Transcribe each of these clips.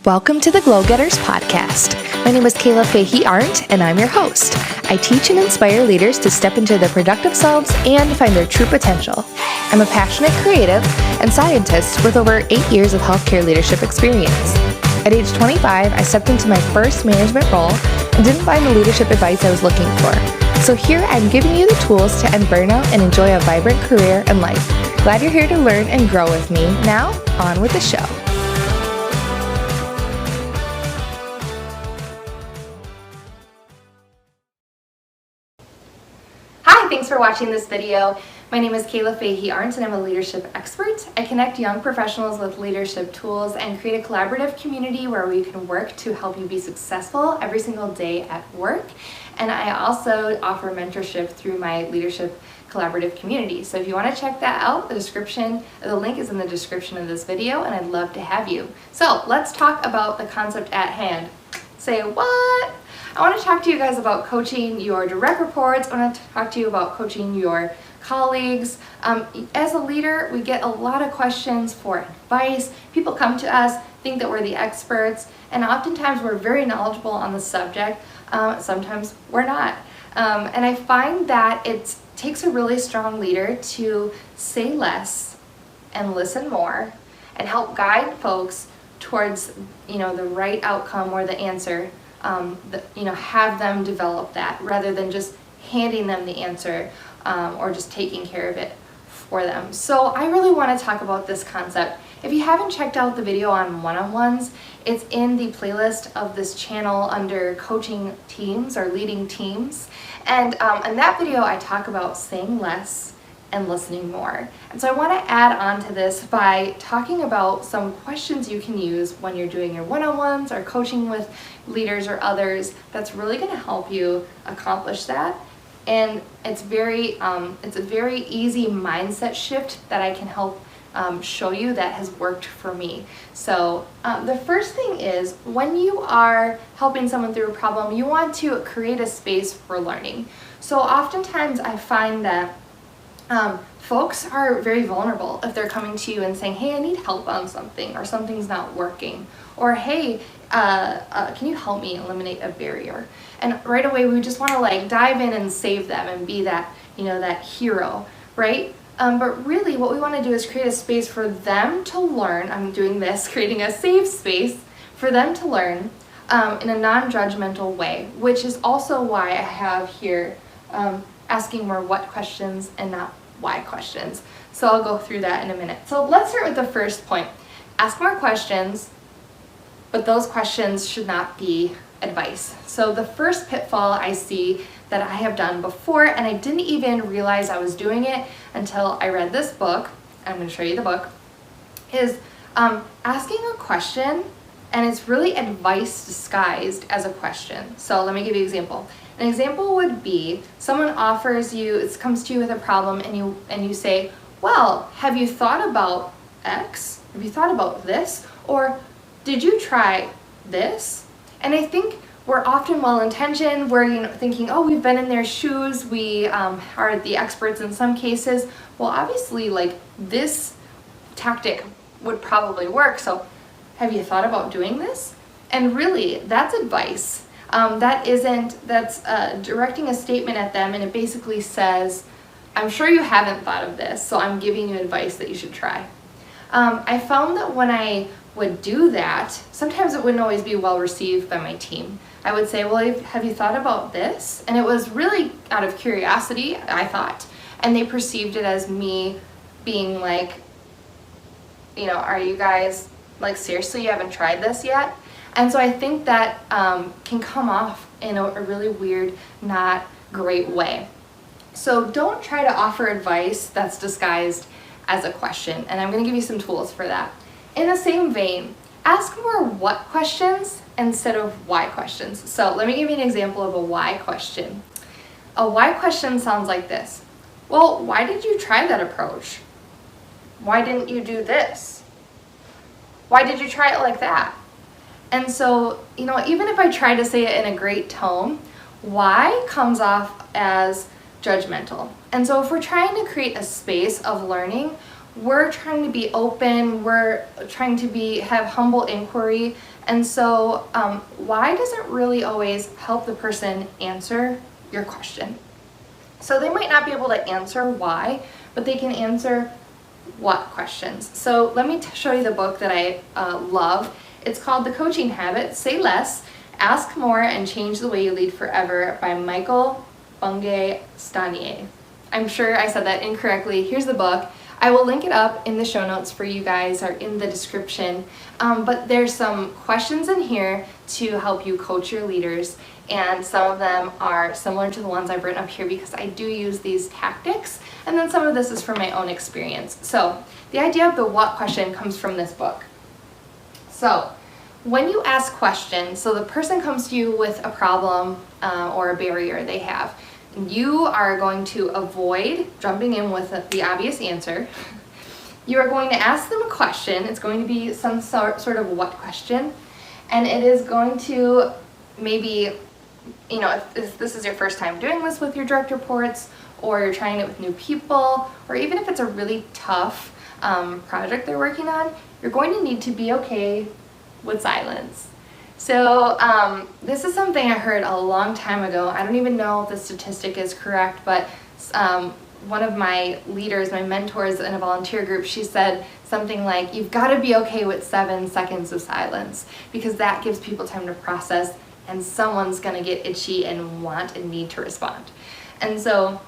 Welcome to the Glow Getters podcast. My name is Fahey-Ahrndt, and I'm your host. I teach and inspire leaders to step into their productive selves and find their true potential. I'm a passionate creative and scientist with over 8 years of healthcare leadership experience. At age 25, I stepped into my first management role and didn't find the leadership advice I was looking for. So here I'm giving you the tools to end burnout and enjoy a vibrant career and life. Glad you're here to learn and grow with me. Now, on with the show. Hi, thanks for watching this video. My name is Fahey-Ahrndt and I'm a leadership expert. I connect young professionals with leadership tools and create a collaborative community where we can work to help you be successful every single day at work. And I also offer mentorship through my leadership collaborative community. So if you want to check that out, the link is in the description of this video, and I'd love to have you. So let's talk about the concept at hand. Say what? I want to talk to you guys about coaching your direct reports. I want to talk to you about coaching your colleagues. As a leader, we get a lot of questions for advice. People come to us, think that we're the experts, and oftentimes we're very knowledgeable on the subject. Sometimes we're not. And I find that it takes a really strong leader to say less and listen more and help guide folks towards the right outcome or the answer. Have them develop that rather than just handing them the answer or just taking care of it for them. So I really want to talk about this concept. If you haven't checked out the video on one-on-ones, it's in the playlist of this channel under coaching teams or leading teams. And in that video, I talk about saying less and listening more. And so I want to add on to this by talking about some questions you can use when you're doing your one-on-ones or coaching with leaders or others that's really going to help you accomplish that. And it's a very easy mindset shift that I can help show you that has worked for me. So the first thing is, when you are helping someone through a problem, you want to create a space for learning. So oftentimes I find that folks are very vulnerable if they're coming to you and saying, hey, I need help on something, or something's not working, or hey, can you help me eliminate a barrier? And right away we just want to dive in and save them and be that that hero, right? But really what we want to do is create a space for them to learn. I'm doing this, creating a safe space for them to learn in a non-judgmental way, which is also why I have here asking more what questions and not why questions. So I'll go through that in a minute. So let's start with the first point. Ask more questions, but those questions should not be advice. So the first pitfall I see that I have done before, and I didn't even realize I was doing it until I read this book, I'm going to show you the book, is asking a question and it's really advice disguised as a question. So let me give you an example. An example would be someone offers you, it comes to you with a problem, and you say, well, have you thought about X? Have you thought about this? Or did you try this? And I think we're often well-intentioned. We're thinking, oh, we've been in their shoes. We are the experts in some cases. Well, obviously, this tactic would probably work. So have you thought about doing this? And really, that's advice. That's directing a statement at them, and it basically says, I'm sure you haven't thought of this, so I'm giving you advice that you should try. I found that when I would do that, sometimes it wouldn't always be well received by my team. I would say, well, have you thought about this? And it was really out of curiosity, I thought, and they perceived it as me being are you guys, seriously, you haven't tried this yet? And so I think that can come off in a really weird, not great way. So don't try to offer advice that's disguised as a question, and I'm going to give you some tools for that. In the same vein, ask more what questions instead of why questions. So let me give you an example of a why question. A why question sounds like this. Well, why did you try that approach? Why didn't you do this? Why did you try it like that? And so, even if I try to say it in a great tone, why comes off as judgmental. And so if we're trying to create a space of learning, we're trying to be open, we're trying to have humble inquiry, and so why doesn't really always help the person answer your question. So they might not be able to answer why, but they can answer what questions. So let me show you the book that I love. It's called The Coaching Habit, Say Less, Ask More, and Change the Way You Lead Forever by Bungay, Stanier. I'm sure I said that incorrectly. Here's the book. I will link it up in the show notes for you guys or in the description. But there's some questions in here to help you coach your leaders, and some of them are similar to the ones I've written up here because I do use these tactics, and then some of this is from my own experience. So the idea of the what question comes from this book. So when you ask questions, so the person comes to you with a problem or a barrier they have, you are going to avoid jumping in with the obvious answer. You are going to ask them a question. It's going to be some sort of what question, and it is going to maybe, you know, if this is your first time doing this with your direct reports, or you're trying it with new people, or even if it's a really tough project they're working on, you're going to need to be okay with silence. So this is something I heard a long time ago. I don't even know if the statistic is correct, but one of my leaders, my mentors in a volunteer group, she said something like, you've got to be okay with 7 seconds of silence, because that gives people time to process, and someone's going to get itchy and want and need to respond. And so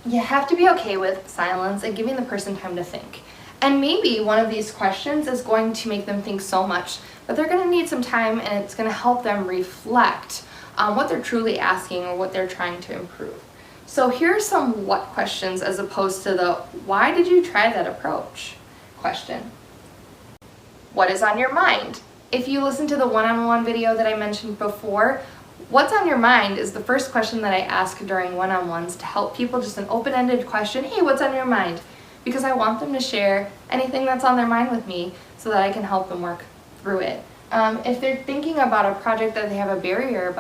you have to be okay with silence and giving the person time to think. And maybe one of these questions is going to make them think so much that they're going to need some time, and it's going to help them reflect on what they're truly asking or what they're trying to improve. So here are some what questions as opposed to the why did you try that approach question. What is on your mind? If you listen to the one-on-one video that I mentioned before, what's on your mind is the first question that I ask during one-on-ones to help people, just an open-ended question. Hey, what's on your mind? Because I want them to share anything that's on their mind with me so that I can help them work through it. If they're thinking about a project that they have a barrier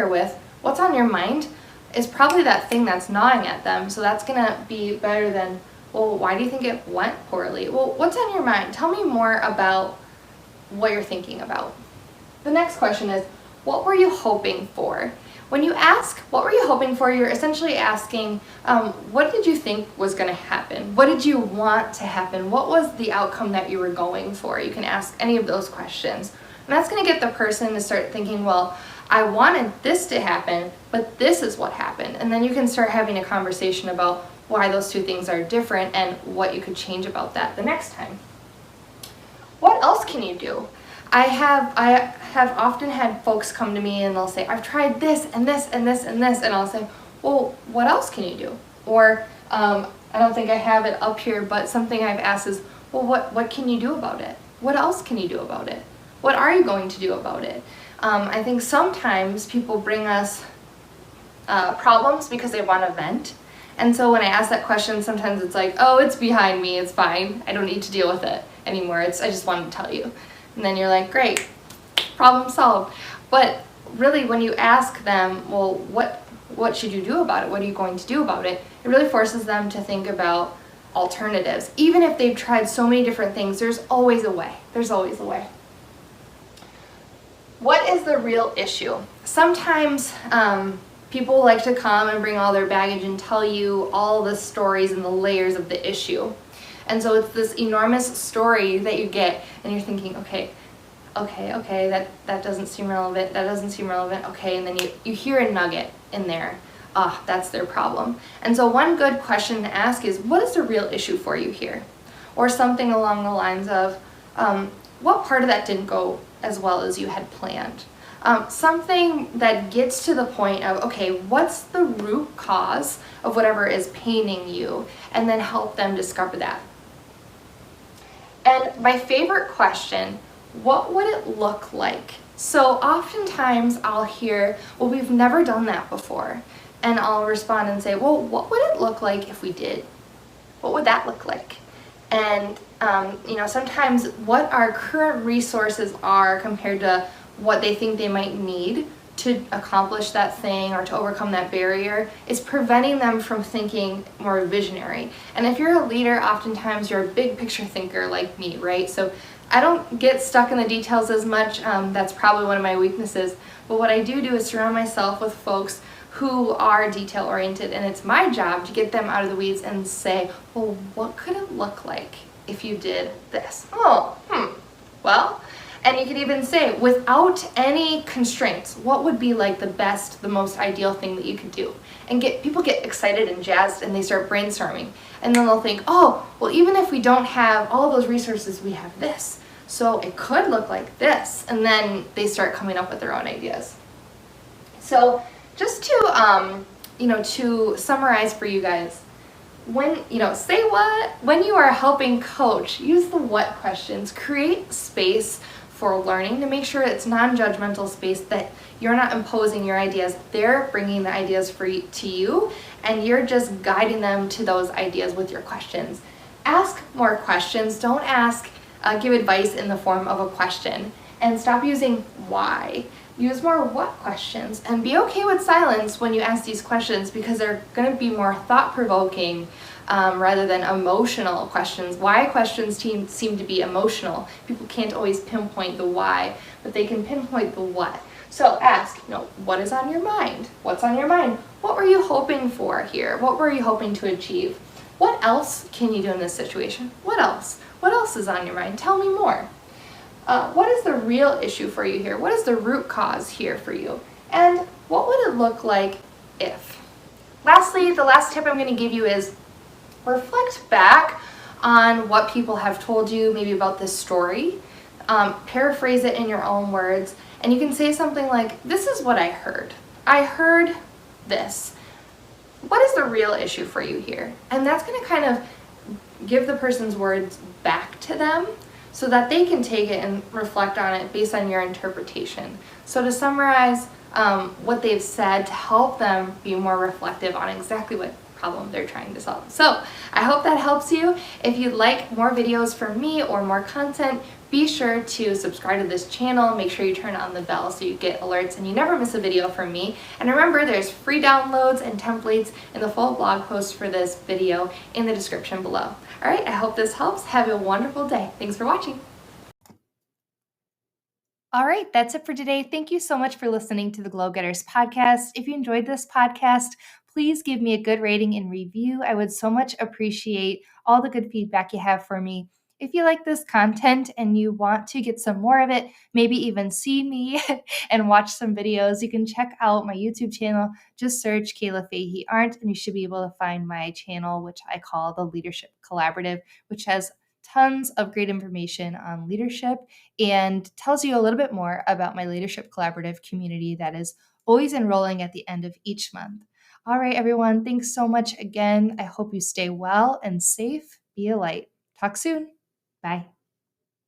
with, what's on your mind is probably that thing that's gnawing at them. So that's gonna be better than, well, why do you think it went poorly? Well, what's on your mind? Tell me more about what you're thinking about. The next question is, what were you hoping for? When you ask, what were you hoping for, you're essentially asking, what did you think was going to happen? What did you want to happen? What was the outcome that you were going for? You can ask any of those questions. And that's going to get the person to start thinking, well, I wanted this to happen, but this is what happened. And then you can start having a conversation about why those two things are different and what you could change about that the next time. What else can you do? I have often had folks come to me and they'll say, I've tried this and this and this and this, and I'll say, well, what else can you do? Or I don't think I have it up here, but something I've asked is, well, what can you do about it? What else can you do about it? What are you going to do about it? I think sometimes people bring us problems because they want to vent. And so when I ask that question, sometimes it's like, oh, it's behind me, it's fine. I don't need to deal with it anymore. I just wanted to tell you. And then you're like, great, problem solved. But really, when you ask them, well, what should you do about it? What are you going to do about it? It really forces them to think about alternatives. Even if they've tried so many different things, there's always a way. There's always a way. What is the real issue? Sometimes people like to come and bring all their baggage and tell you all the stories and the layers of the issue. And so it's this enormous story that you get, and you're thinking, okay, that doesn't seem relevant, that doesn't seem relevant, okay, and then you hear a nugget in there. That's their problem. And so one good question to ask is, what is the real issue for you here? Or something along the lines of, what part of that didn't go as well as you had planned? Something that gets to the point of, okay, what's the root cause of whatever is paining you, and then help them discover that. And my favorite question, what would it look like? So oftentimes I'll hear, well, we've never done that before. And I'll respond and say, well, what would it look like if we did? What would that look like? And sometimes what our current resources are compared to what they think they might need to accomplish that thing or to overcome that barrier is preventing them from thinking more visionary. And if you're a leader, oftentimes you're a big picture thinker like me, right? So I don't get stuck in the details as much. That's probably one of my weaknesses. But what I do is surround myself with folks who are detail oriented, and it's my job to get them out of the weeds and say, well, what could it look like if you did this? Well, and you could even say, without any constraints, what would be like the best, the most ideal thing that you could do? And people get excited and jazzed and they start brainstorming. And then they'll think, oh, well, even if we don't have all those resources, we have this. So it could look like this. And then they start coming up with their own ideas. So just to, to summarize for you guys, when you are helping coach, use the what questions, create space for learning to make sure it's non-judgmental space, that you're not imposing your ideas, they're bringing the ideas to you, and you're just guiding them to those ideas with your questions. Ask more questions, don't give advice in the form of a question, and stop using why. Use more what questions, and be okay with silence when you ask these questions, because they're going to be more thought-provoking rather than emotional questions. Why questions seem to be emotional. People can't always pinpoint the why, but they can pinpoint the what. So ask, what is on your mind? What's on your mind? What were you hoping for here? What were you hoping to achieve? What else can you do in this situation? What else? What else is on your mind? Tell me more. What is the real issue for you here? What is the root cause here for you? And what would it look like if? Lastly, the last tip I'm going to give you is reflect back on what people have told you, maybe about this story. Paraphrase it in your own words, and you can say something like, this is what I heard. I heard this. What is the real issue for you here? And that's going to kind of give the person's words back to them so that they can take it and reflect on it based on your interpretation. So to summarize what they've said, to help them be more reflective on exactly what problem they're trying to solve. So I hope that helps you. If you'd like more videos from me or more content, be sure to subscribe to this channel. Make sure you turn on the bell so you get alerts and you never miss a video from me. And remember, there's free downloads and templates in the full blog post for this video in the description below. All right, I hope this helps. Have a wonderful day. Thanks for watching. All right, that's it for today. Thank you so much for listening to the Glow Getters podcast. If you enjoyed this podcast, please give me a good rating and review. I would so much appreciate all the good feedback you have for me. If you like this content and you want to get some more of it, maybe even see me and watch some videos, you can check out my YouTube channel. Just search Kayla Fahey-Ahrndt and you should be able to find my channel, which I call the Leadership Collaborative, which has tons of great information on leadership and tells you a little bit more about my Leadership Collaborative community that is always enrolling at the end of each month. All right, everyone, thanks so much again. I hope you stay well and safe. Be a light. Talk soon. Bye.